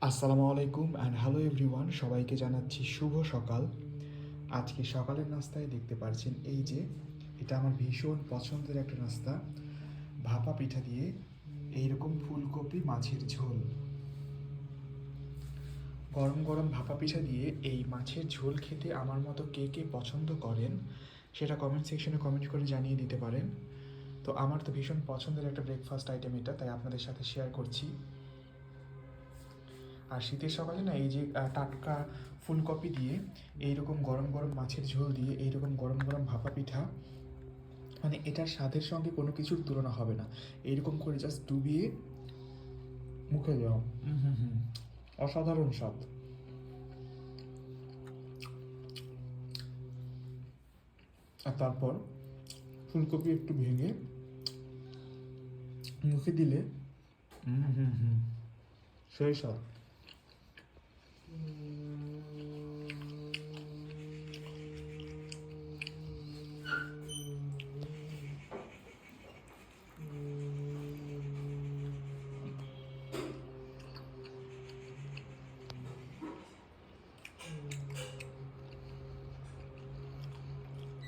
আসসালামু আলাইকুম and hello everyone, সবাইকে জানাচ্ছি শুভ সকাল। আজকে সকালের নাস্তায় দেখতে পাচ্ছেন এই যে এটা আমার ভীষণ পছন্দের একটা নাস্তা, ভাপা পিঠা দিয়ে এইরকম ফুলকপি মাছের ঝোল। গরম গরম ভাপা পিঠা দিয়ে এই মাছের ঝোল খেতে আমার মতো কে কে পছন্দ করেন সেটা কমেন্ট সেকশনে কমেন্ট করে জানিয়ে দিতে পারেন। তো আমার তো ভীষণ পছন্দের একটা ব্রেকফাস্ট আইটেম এটা, তাই আপনাদের সাথে শেয়ার করছি। আর শীতের সকালে না এই যে টাটকা ফুলকপি দিয়ে এইরকম গরম গরম মাছের ঝোল দিয়ে এইরকম গরম গরম ভাপা পিঠা, মানে এটার স্বাদের সঙ্গে কোনো কিছুর তুলনা হবে না। এইরকম করে জাস্ট ডুবিয়ে মুখে দেওয়া, হুম হুম, অসাধারণ স্বাদ। আর তারপর ফুলকপি একটু ভেঙে মুখে দিলে হুম হুম হুম, সেই স্বাদ।